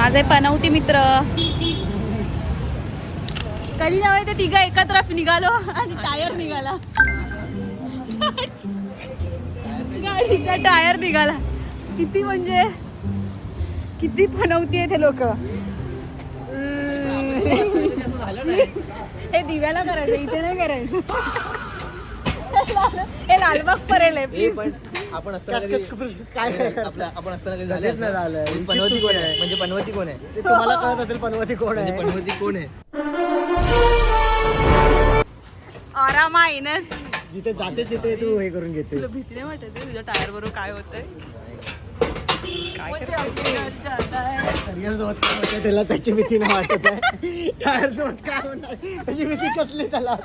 माझे पनवती मित्र कधी नव्हे ते तिघं एकत्र निघालो आणि टायर निघाला. गाडीचा टायर निघाला. किती म्हणजे किती पनवती आहे ते लोक. हे दिव्याला करायचं, इथे नाही करायचं. हे लालबाग परेल आहे प्लीज. आपण पनवती कोण आहे म्हणजे पनवती कोण आहे ते तुम्हाला कळत असेल. पनवती कोण आहे? पनवती कोण आहे? आराम आईनस. जिथे जाते तिथे तू हे करून घेते. तुला भीती नाही वाटत आहे तुझ्या टायर बरोबर काय होतंय? काय करिअर सोबत काय होतं त्याला त्याची भीती नाही वाटत आहे. टायर सोबत काय होणार त्याची भीती कसली त्याला.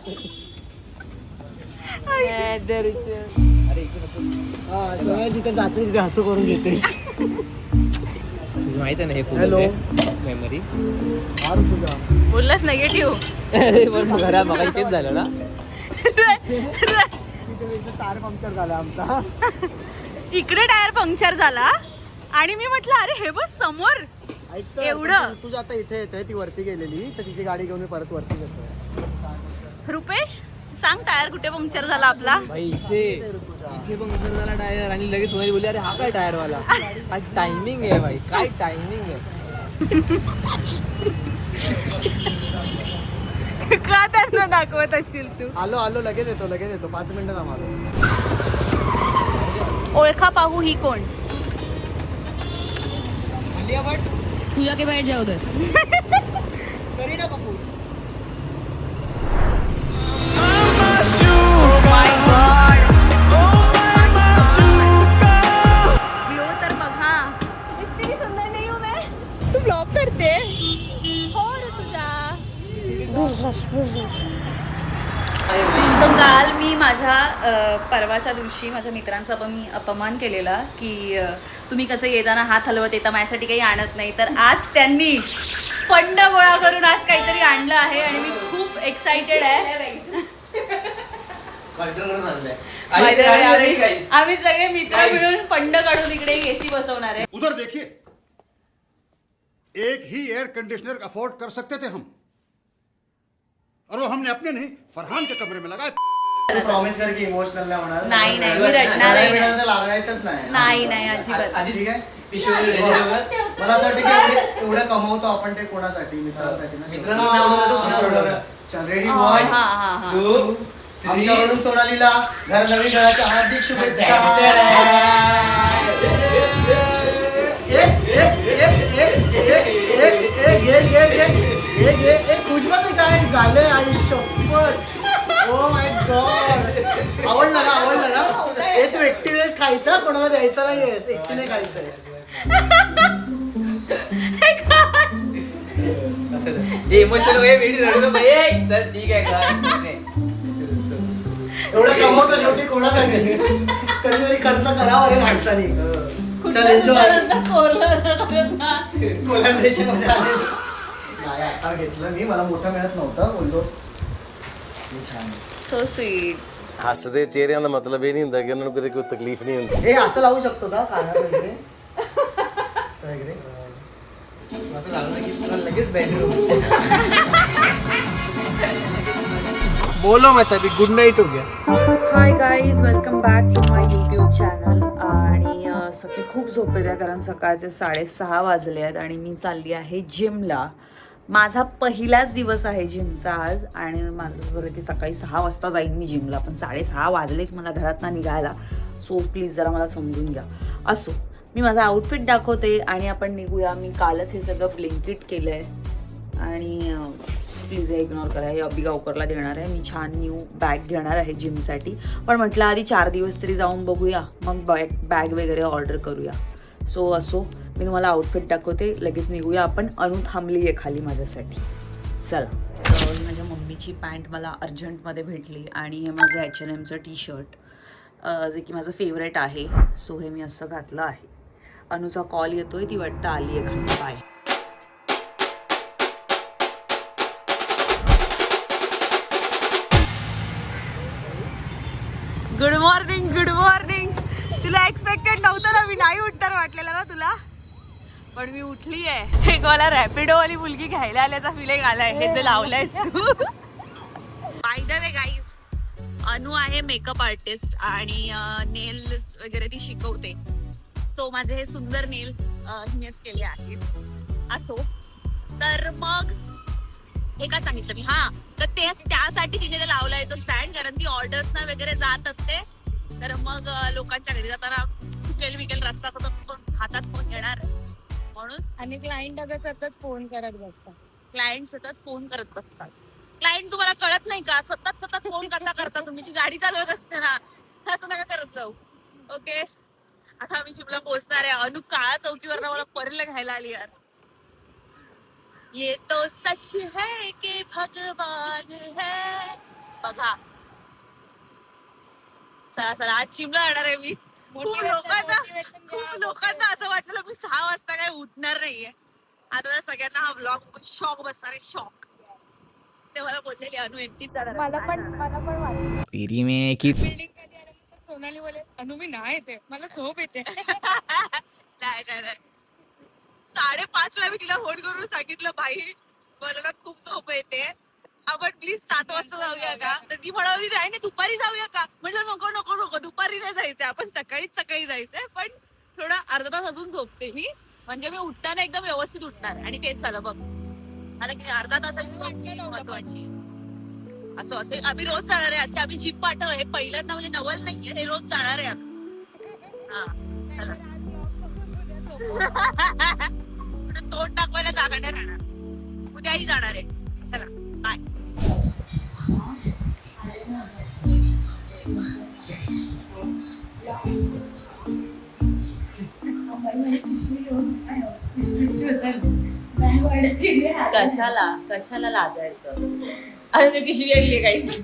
जिथे जाते तिथे हसू करून घेते. माहित आहे ना हे हॅलो मेमरी. बोललास निगेटिव्ह. अरे पण घरात बघा तेच झालं ना. टायर पंक्चर झाला आमचा. इकडे टायर पंक्चर झाला आणि मी म्हटलं अरे हे बस समोर एवढं. तुझं आता इथे येते ती वरती गेलेली तर तिची गाडी घेऊन मी परत वरती येतोय. रुपेश सांग टायर कुठे पंक्चर झाला आपला? भाई इथे पंक्चर झाला टायर आणि लगेच सोनाली बोलली अरे हा काय टायर वाला. काय टायमिंग आहे भाई, काय टायमिंग आहे. का त्यांना दाखवत असशील तू? आलो लगेच येतो 5 मिनिटं थांबा. ओळखा पाहू ही कोण? तुझ्या के बैठ जाओ उधर. करीना कपूर. व्ह्यू तर बघा. इतकी सुंदर नाही हूं मैं. तू ब्लॉग करते हो रे तुझा. सो काल मी माझ्या परवाच्या दिवशी माझ्या मित्रांचा मी अपमान केलेला की तुम्ही कसं येताना हात हलवत येता माझ्यासाठी काही आणत नाही. तर आज त्यांनी फंड गोळा करून आज काहीतरी आणलं आहे आणि मी खूप एक्साइटेड आहे. आम्ही सगळे मित्र मिळून फंड काढून इकडे एसी बसवणार आहे. उधर देखिए, एक ही एयर कंडीशनर अफोर्ड कर सकते थे हम, और वो हमने अपने नहीं फरहान के कमरे में लगाया. प्रॉमिस कर की इमोशनल नाही होणार. नाही मी रडणार आहे. लागायचंच नाही. नाही अजिबात. ठीक आहे. मला असं वाटतं की एवढं कमवतो आपण ते कोणासाठी? मित्रांसाठी ना. चल रेडी बॉय. आमच्याकडून सोनालीला नवीन घराच्या हार्दिक शुभेच्छा. काय झालंय आई शपथ. Oh my God. आवडलं ना? हे तू एकटीने खायचं, कोणाला द्यायचं नाहीये. एकटीने खायचंय. एवढं कमवतो शेवटी कोणासाठी? कधीतरी खर्च करावा रे माणसाने. चल एन्जॉय. कोलॅबरेशन मध्ये आले नाही. आता घेतलं मी, मला मोठं मिळत नव्हतं. बोललो छान. So sweet. हसदे चेहऱ्यां ਦਾ ਮਤਲਬ ਇਹ ਨਹੀਂ ਹੁੰਦਾ ਕਿ ਉਹਨਾਂ ਨੂੰ ਕੋਈ ਤਕਲੀਫ ਨਹੀਂ ਹੁੰਦੀ. हे असं लावू शकतो का कानाला वगैरे? लगेच बेडरूम. बोलो मत अभी गुड नाईट हो गया. Hi guys, welcome back to my YouTube channel. आणि सगळे खूप झोपेत आहे कारण सकाळचे 6:30 वाजले आहेत आणि मी चालली आहे जिमला. माझा पहिलाच दिवस आहे जिमचा आज आणि माझं बरं की सकाळी 6 वाजता जाईन मी जिमला, पण 6:30 वाजलेच मला घरातनं निघायला. सो प्लीज जरा मला समजून घ्या. असो, मी माझा आउटफिट दाखवते आणि आपण निघूया. मी कालच हे सगळं ब्लिंकिट केलं आहे आणि प्लीज हे इग्नोर करा. हे अबी गावकरला देणार आहे. मी छान न्यू बॅग घेणार आहे जिमसाठी, पण म्हटलं आधी 4 दिवस तरी जाऊन बघूया, मग बॅग वगैरे ऑर्डर करूया. सो असो, मी तुम्हाला आउटफिट दाखवते, लगेच निघूया आपण. अनु थांबली आहे खाली माझ्यासाठी. चला. तर माझ्या मम्मीची पॅन्ट मला अर्जंटमध्ये भेटली आणि हे माझं H&Mचं टी-शर्ट जे की माझं फेवरेट आहे. सो हे मी असं घातलं आहे. अनुचा कॉल येतोय, ती वाटतं आली आहे खाली. बाय. Good morning. तुला एक्सपेक्टेड नव्हतं ना मी नाही उठणार वाटलेलं ना तुला. पण मी उठली आहे. एक मला रॅपिडो वाली मुलगी घ्यायला आल्याचा फिलिंग आलाय हे जे लावलंयस तू. बाय द वे गाईज, अनु आहे मेकअप आर्टिस्ट आणि नेल्स वगैरे ती शिकवते. सो माझे हे सुंदर नेल्स हिनेच केले आहेत. असो तर मग हे का सांगितलं मी, हा तर ते त्यासाठी तिने ते लावलाय तो स्टँड, कारण ती ऑर्डर्स ना वगैरे जात असते. तर मग लोकांच्या घरी जाताना विकेल रस्ता सतत हातात फोन घेणार म्हणून. आणि क्लायंट अगं सतत फोन करत बसतात. क्लायंट सतत फोन करत बसतात. क्लायंट तुम्हाला कळत नाही का सतत फोन कसा करता तुम्ही? ती गाडी चालवत असते ना, असं नका करत जाऊ. ओके, आता आम्ही जिमला पोहोचणार आहे. अनु काळा चौकीवर मला परेला घ्यायला आली यार. ये तो सच है कि भगवान है. बघा चला आज जिमला जाणार आहे मी. खूप लोकांना असं वाटलं मी 6 वाजता काय उठणार नाहीये. आता सगळ्यांना हा ब्लॉग शॉक बसणार आहे, शॉक. ते मला बोललेली अनु एकटीच जाणार. मला पण वाटलं तेरी में की बिल्डिंग खाली आल्यानंतर सोनाली बोले अनु मी नाही येते, मला झोप येते. नाही 5:30 ला मी तिला फोन करून सांगितलं बाई मला ना खूप झोप येते, आपण प्लीज 7 वाजता जाऊया का? तर ती म्हणाली नाही नाही दुपारी जाऊया का? म्हटलं नको दुपारी नाही जायचंय, आपण सकाळी जायचंय. पण थोडा अर्धा तास अजून झोपते मी, म्हणजे मी उठताना एकदम व्यवस्थित उठणार. आणि तेच झालं बघ, आता की अर्धा तासाची झोप महत्वाची. असं असेल आम्ही रोज जाणार आहे. असे आम्ही जिम पाठव, हे पहिल्यांदा म्हणजे नवल नाहीये, हे रोज जाणार आहे आम्ही. हा चला. तोंड टाकवायला जागा नाही राहणार, उद्याही जाणार आहे. चला बाय. कशाला लाजायचं? अरे पिशवी आली काहीच.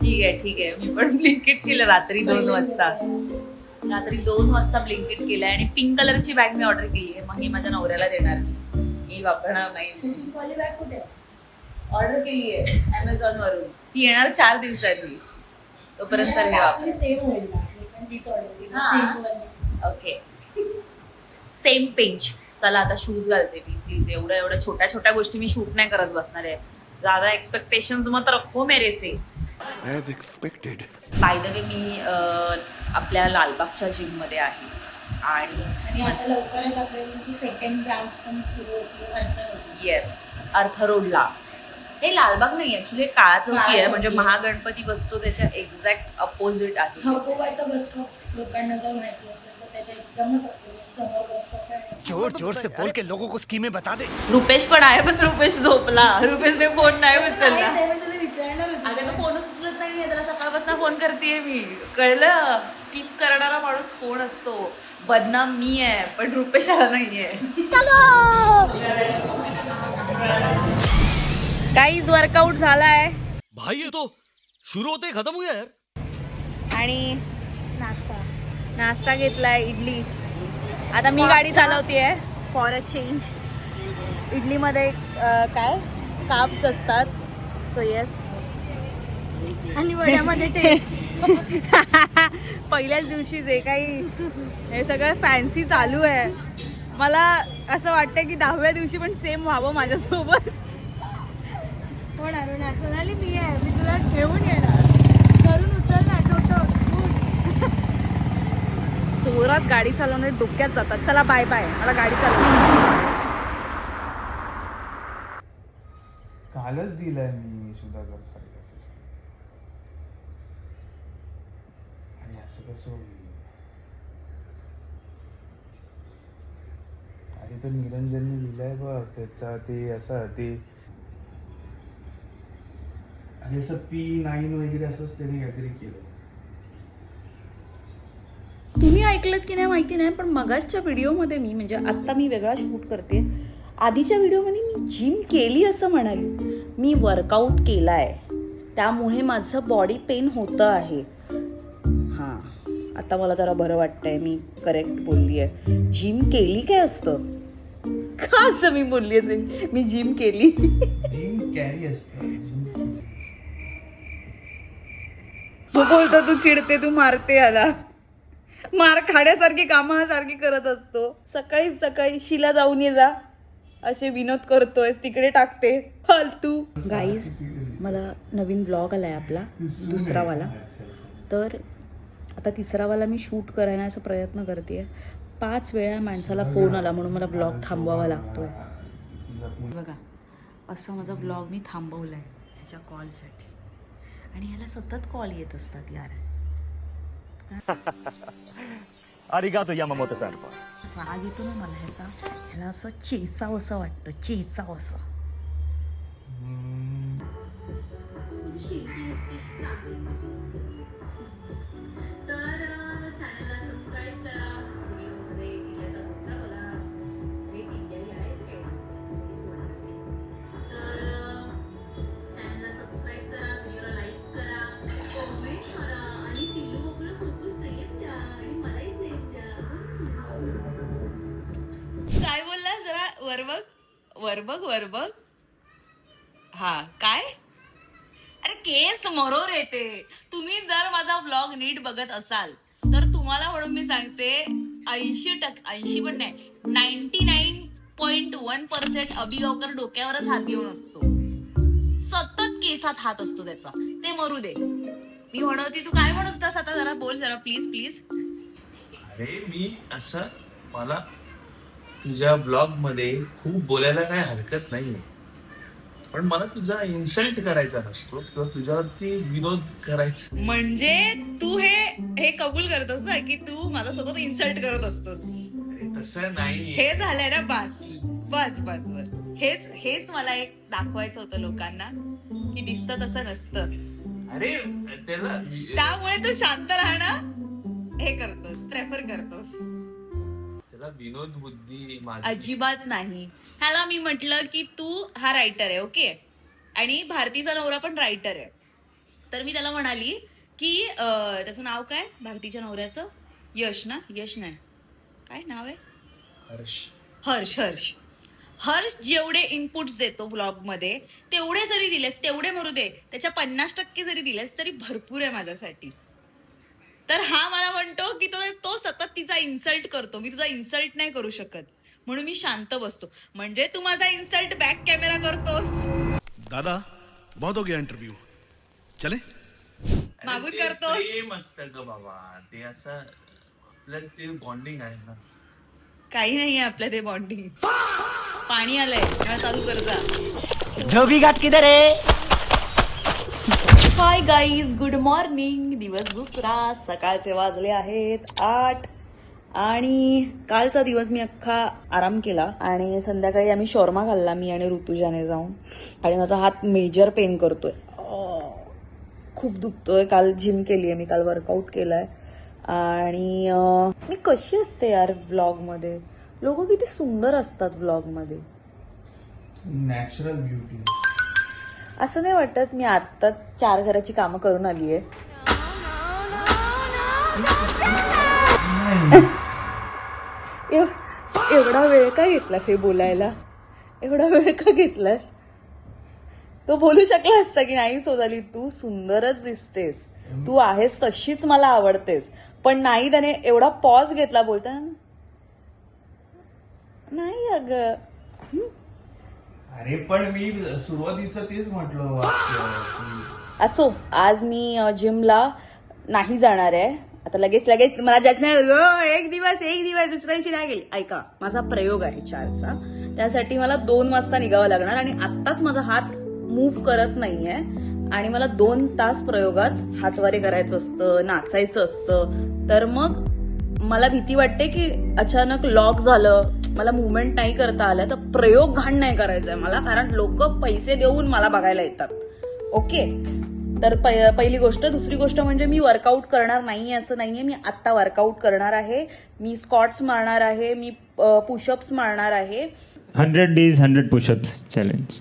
ठीक आहे मी पण ब्लिंकिट केलं रात्री 2 वाजता ब्लिंकिट केलंय. आणि पिंक कलरची बॅग मी ऑर्डर केली आहे. मग ही माझ्या नवऱ्याला देणार, मी वापरणार नाही. बॅग कुठे ऑर्डर केली आहे अमेझॉन वरून, ती येणार 4 दिवसाची. तोपर्यंत हे वापर. Okay same page. चला आता शूज घालते मी प्लीज. एवढ्या छोट्या गोष्टी मी शूट नाही करत बसणार आहे. ज्यादा एक्सपेक्टेशन्स मत रखो मेरे से. As expected. By the way मी आपल्या लालबागच्या जिम मध्ये आहे आणि आता लवकरच आपल्याची सेकंड ब्रांच पण सुरू होती अर्थ. येस अर्थ रोडला. हे लालबाग नाही ऍक्च्युली काळा चौकी आहे, काळा म्हणजे चौकी. महागणपती बसतो त्याच्या एक्झॅक्ट अपोजिट आहे. हकोबाचा बस स्टॉप लोकांना जर माहिती असेल तर त्याच्या एकदमच समोर बस स्टॉप आहे. जोर से बोल के लोगों को स्कीमें बता दे. रुपेश पण आहे, पण रुपेश झोपला. रुपेशने फोन नाही उचलला. नाही, मी तुला विचारणार होते. अगं तो फोनच उचलत नाहीये, त्याला सकाळपासून फोन करतेय मी. कळलं? स्किप करणारा माणूस कोण असतो? बदनाम मी आहे, पण रुपेश आला नाहीये. काहीच वर्कआउट झालाय भाई ये तो शुरू होते ही खत्म हो गया यार. आणि नाश्ता घेतलाय इडली. आता मी गाडी चालवतेय फॉर अ चेंज. इडलीमध्ये काय काप्स असतात. So yes. आणि वड्यामध्ये टेस्ट. पहिल्याच दिवशी जे काही हे सगळं फॅन्सी चालू आहे, मला असं वाटतं की 10व्या दिवशी पण सेम व्हावं माझ्यासोबत. होणार सोनाली मी आहे, मी तुला घेऊन येणार. करून उचल ना जोरात गाडी चालवणे डोक्यात जातात. चला बाय बाय, मला गाडी चालवणे. कालच दिलाय मी सुधाकर साहेबांच्या. आणि असं कसं होईल? अरे तर निरंजनने लिहिलंय बघ त्याचा ते असं ते आणि असं P9 वगैरे असंच त्याने काहीतरी केलं. तुम्ही ऐकलत की नाही माहिती नाही, पण मगाचच्या व्हिडिओमध्ये मी म्हणजे आत्ता मी वेगळा शूट करते. आधीच्या व्हिडिओमध्ये मी जिम केली असं म्हणाली. मी वर्कआउट केला आहे, त्यामुळे माझं बॉडी पेन होतं आहे. हां आता मला जरा बरं वाटतंय, मी करेक्ट बोलली आहे. जिम केली काय असतं का असं मी बोलली असेल. मी जिम केली. जिम कॅरी असतं. तू बोलतो, तू चिडते, तू मारते याला. मार खाण्यासारखी कामं सारखी करत असतो. सकाळी सकाळी शिला जाऊन ये जा असे विनोद करतोय, तिकडे टाकते फालतू. गाईज मला नवीन ब्लॉग आलाय आपला दुसरावाला, तर आता तिसरावाला मी शूट करायचा प्रयत्न करते. 5 वेळा माणसाला फोन आला म्हणून मला ब्लॉग थांबवावा लागतोय. बघा असं माझा ब्लॉग मी थांबवलाय ह्याच्या कॉलसाठी, आणि ह्याला सतत कॉल येत असतात यार. अरिगातो यामामोतो सर. राग येतो ना मला ह्याचा, ह्याला असं चेचावं असं वाटतं, चेचावं असं. तर चॅनलला सबस्क्राईब करा, व्हिडिओमध्ये दिल्याचा तुमचा मला रेटिंग द्यायला आहेच काय तर चॅनलला सबस्क्राईब करा, व्हिडिओला लाईक करा, कमेंट करा आणि चिल्लू बघूला भरपूर प्रेम द्या आणि मलाही प्रेम द्या. काय बोलला जरा वरबग हा काय. अरे केस मरोर येते. तुम्ही जर माझा व्लॉग नीट बघत असाल तर तुम्हाला म्हणून मी सांगते 80% पण नाही 99.1% अभिगावकर डोक्यावरच हात घेऊन असतो. सतत केसात हात असतो त्याचा. ते मरू दे. मी म्हणत होती, तू काय म्हणत होतास आता, जरा बोल जरा प्लीज प्लीज. अरे मी असं, मला तुझ्या ब्लॉग मध्ये खूप बोलायला काय हरकत नाहीये, पण मला तुझा इन्सल्ट करायचा नसतो किंवा तुझ्यावरती विनोद करायचा. म्हणजे तू हे कबूल करतोस ना की तू माझा सतत इन्सल्ट करत असतोस. अरे तसं नाही. हे झालंय ना, बस बस बस बस. हेच मला एक दाखवायचं होतं लोकांना की दिसतं तसं नसतं. अरे त्याला त्यामुळे तू शांत राहणं हे करतोस, प्रेफर करतोस. त्याला विनोद बुद्धी माझी अजिबात नाही. ह्याला मी म्हटलं की तू हा रायटर आहे, ओके, आणि भारतीचा नवरा पण रायटर आहे. तर मी त्याला म्हणाली की त्याचं नाव काय भारतीच्या नवऱ्याचं, यश ना, यश नाही काय नाव आहे, हर्ष. हर्ष जेवढे इनपुट्स देतो व्लॉग मध्ये तेवढे जरी दिलेस, तेवढे मरू दे, त्याच्या 50% जरी दिलेस तरी भरपूर आहे माझ्यासाठी. तर हा मला म्हणतो की तो सतत तिचा इन्सल्ट करतो. मी तुझा इन्सल्ट नाही करू शकत म्हणून मी शांत बसतो. म्हणजे तू माझा इन्सल्ट बॅक कॅमेरा करतोस. दादा बहुत हो गया इंटरव्यू, चले. मागून ते करतोस. प्रेम असतं ग बाबा, ते असं आपलं ते बॉन्डिंग आहे ना. काही नाहीये आपलं ते बॉन्डिंग. पाणी आलंय त्याला चालू कर जा. धोबी घाट किधर है. Hi guys, good morning. दिवस दुसरा, सकाळचे वाजले आहेत 8 आणि कालचा दिवस मी अख्खा आराम केला आणि संध्याकाळी आम्ही शॉर्मा खाल्ला, मी आणि ऋतुजाने जाऊन, आणि माझा हात मेजर पेन करतोय, खूप दुखतोय. काल जिम केली आहे मी, काल वर्कआउट केलाय. आणि मी कशी असते यार व्लॉगमध्ये, लोक किती सुंदर असतात व्लॉगमध्ये. Natural beauty. असं नाही वाटत मी आत्ताच 4 घराची कामं करून आली आहे. एवढा वेळ का घेतलास हे बोलायला, एवढा वेळ का घेतलास. तो बोलू शकला असता की नाही सोनाली तू सुंदरच दिसतेस, तू आहेस तशीच मला आवडतेस, पण नाही, त्याने एवढा पॉज घेतला बोलताना. नाही अगं. अरे पण मी सुरुवातीचं तेच म्हटलं. असो, आज मी जिमला नाही जाणार आहे. आता लगेच मला जायचं नाही. एक दिवस दुसऱ्या दिवशी नाही गेली. ऐका, माझा प्रयोग आहे 4चा, त्यासाठी मला 2 वाजता निघावं लागणार आणि आत्ताच माझा हात मूव्ह करत नाहीये आणि मला 2 तास प्रयोगात हातवारे करायचं असतं, नाचायचं असतं. तर मग मला भीती वाटते की अचानक लॉक झालं, मला मुवमेंट नाही करता आलं, तर प्रयोग घाण नाही करायचा आहे मला, कारण लोक पैसे देऊन मला बघायला येतात. ओके, तर पहिली गोष्ट. दुसरी गोष्ट म्हणजे मी वर्कआउट करणार नाहीये असं नाहीये, मी आत्ता वर्कआउट करणार आहे. मी स्क्वॉट्स मारणार आहे, मी पुशअप्स मारणार आहे. 100 days 100 पुशअप्स चॅलेंज.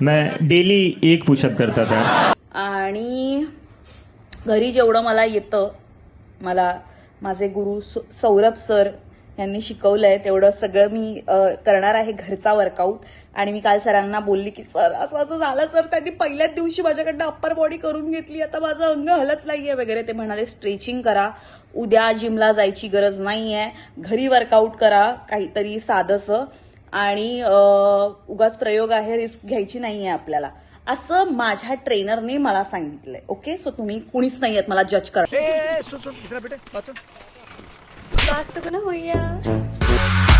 मैं डेली 1 पुशअप करता था. आणि घरी जेवढं मला येतं, मला माझे गुरु सौरभ सर यांनी शिकवलं आहे तेवढं सगळं मी करणार आहे घरचा वर्कआउट. आणि मी काल सरांना बोलली की सर असं असं झालं सर, त्यांनी पहिल्याच दिवशी माझ्याकडनं अप्पर बॉडी करून घेतली, आता माझं अंग हलत नाहीये वगैरे. ते म्हणाले स्ट्रेचिंग करा, उद्या जिमला जायची गरज नाहीये, घरी वर्कआउट करा काहीतरी साधंसं, आणि उगाच प्रयोग आहे, रिस्क घ्यायची नाहीये आपल्याला, असं माझ्या ट्रेनरने मला सांगितलंय. ओके, सो तुम्ही कुणीच नाही आहेत मला जज करा. वास्तव ना होईया